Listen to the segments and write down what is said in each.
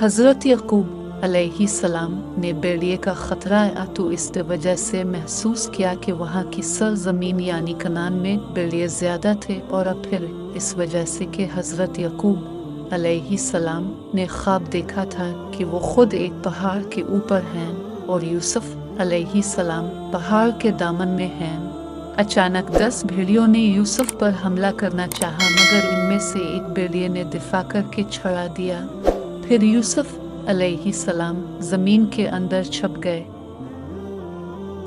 हज़रत यकूब अलैहिस्सलाम ने भेड़िए का ख़तरा आया तो इस वजह से महसूस किया कि वहाँ की सरज़मीन यानी कनान में भेड़िए ज़्यादा थे, और अब फिर इस वजह से कि हज़रत यकूब अलैहिस्सलाम ने ख्वाब देखा था कि वो खुद एक पहाड़ के ऊपर हैं और यूसुफ अलैहिस्सलाम पहाड़ के दामन में हैं। अचानक 10 भेड़ियों ने यूसुफ पर हमला करना चाहा, मगर इनमें से एक भेड़िए ने दिफा करके छुड़ा दिया। फिर यूसुफ अलैहिस्सलाम ज़मीन के अंदर छुप गए,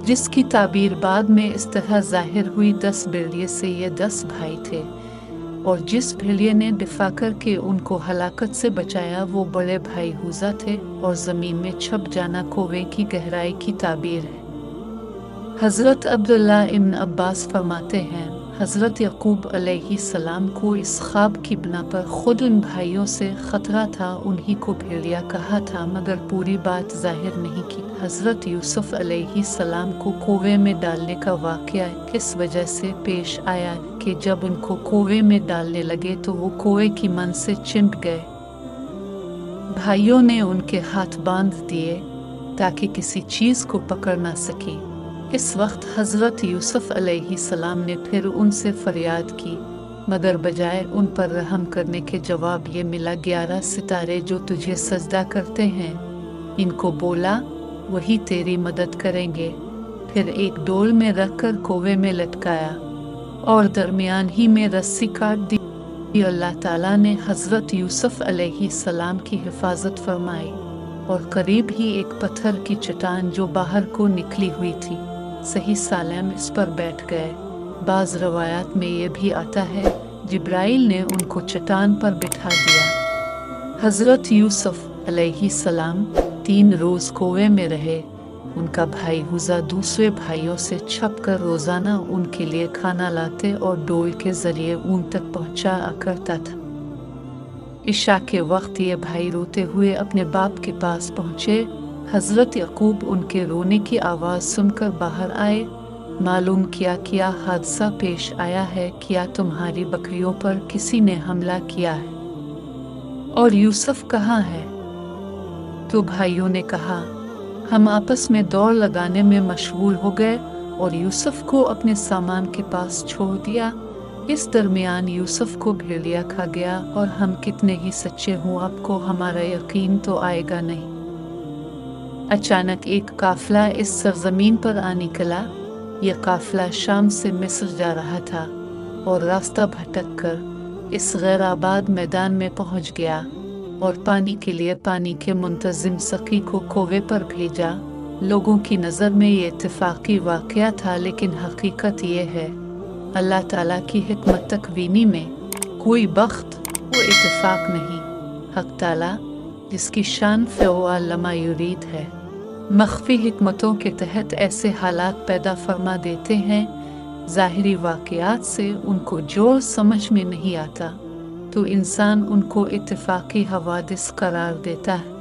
जिसकी ताबीर बाद में इस तरह ज़ाहिर हुई, 10 भेड़िए से ये 10 भाई थे, और जिस भेड़िए ने दिफा करके उनको हलाकत से बचाया वो बड़े भाई हुज़ा थे, और ज़मीन में छुप जाना कुएं की गहराई की ताबीर है। हज़रत अब्दुल्लाह इब्न अब्बास फरमाते हैं, हज़रत यकूब अलैहिस्सलाम को इस ख्वाब की बिना पर खुद उन भाइयों से ख़तरा था, उन्हीं को भेड़िया कहा था, मगर पूरी बात ज़ाहिर नहीं की। हज़रत यूसुफ अलैहिस्सलाम को कुएं में डालने का वाक़या किस वजह से पेश आया कि जब उनको कुएं में डालने लगे तो वो कुएं की मन से चिंट गए। भाइयों ने उनके हाथ बांध दिए ताकि किसी चीज़ को पकड़ ना सके। इस वक्त हज़रत यूसुफ अलैहिस्सलाम ने फिर उनसे फरियाद की, मगर बजाय उन पर रहम करने के जवाब ये मिला, 11 सितारे जो तुझे सजदा करते हैं, इनको बोला वही तेरी मदद करेंगे। फिर एक डोल में रखकर कुएं में लटकाया और दरमियान ही में रस्सी काट दी। अल्लाह ताला ने हज़रत यूसुफ अलैहिस्सलाम की हिफाजत फरमाई, और करीब ही एक पत्थर की चट्टान जो बाहर को निकली हुई थी, सही सालम इस पर बैठ गए। बाज़ रवायात में ये भी आता है जिब्राइल ने उनको चट्टान पर बिठा दिया। हज़रत यूसुफ अलैहिस्सलाम 3 रोज़ कुएं में रहे। उनका भाई हुज़ा दूसरे भाइयों से छुपकर रोज़ाना उनके लिए खाना लाते और डोल के ज़रिए ऊन तक पहुँचा करता था। इशा के वक्त ये भाई रोते हुए अपने बाप के पास पहुँचे। हज़रत यकूब उनके रोने की आवाज़ सुनकर बाहर आए। मालूम किया क्या हादसा पेश आया है, क्या तुम्हारी बकरियों पर किसी ने हमला किया है, और यूसुफ कहाँ है? तो भाइयों ने कहा, हम आपस में दौड़ लगाने में मशगूल हो गए और यूसुफ को अपने सामान के पास छोड़ दिया। इस दरमियान यूसुफ को भेड़िया खा गया, और हम कितने ही सच्चे हों आपको हमारा यकीन तो आएगा नहीं। अचानक एक काफिला इस सरजमीन पर आ निकला। यह काफिला शाम से मिस्र जा रहा था और रास्ता भटक कर इस गैर आबाद मैदान में पहुंच गया, और पानी के लिए पानी के मुंतजिम सकी को कुएं पर भेजा। लोगों की नज़र में ये इत्तेफाकी वाक़या था, लेकिन हकीकत ये है अल्लाह ताला की हिकमत तकवीनी में कोई बख्त व इत्तेफाक नहीं। हक ताला जिसकी शान फ़अल लमा युरीद है, मख्फी हिकमतों के तहत ऐसे हालात पैदा फरमा देते हैं, ज़ाहिरी वाक़यात से उनको जो समझ में नहीं आता तो इंसान उनको इत्तेफाकी हवादिस करार देता है।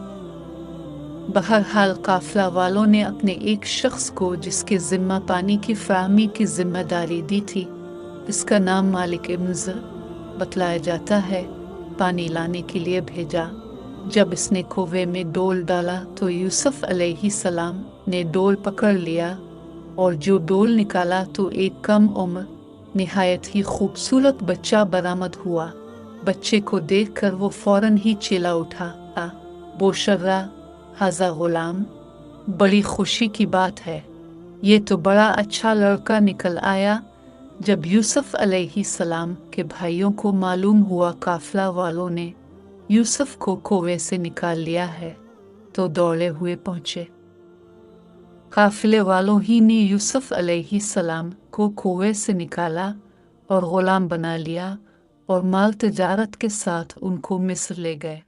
बहरहाल काफिला वालों ने अपने एक शख्स को, जिसके ज़िम्मा पानी की फ़राहमी की ज़िम्मेदारी दी थी, इसका नाम मालिक इब्न ज़र बतलाया जाता है, पानी लाने के लिए भेजा। जब इसने कुएं में डोल डाला तो यूसुफ अलैहिस्सलाम ने डोल पकड़ लिया, और जो डोल निकाला तो एक कम उम्र निहायत ही खूबसूरत बच्चा बरामद हुआ। बच्चे को देखकर वो फौरन ही चिल्ला उठा, बोशर्रा हाज़ा गुलाम, बड़ी खुशी की बात है, ये तो बड़ा अच्छा लड़का निकल आया। जब यूसुफ अलैहिस्सलाम के भाइयों को मालूम हुआ काफिला वालों ने यूसुफ को कुएं से निकाल लिया है, तो दौड़े हुए पहुँचे। काफिले वालों ही ने यूसुफ अलैहिस्सलाम को कुएं से निकाला और गुलाम बना लिया, और माल तिजारत के साथ उनको मिस्र ले गए।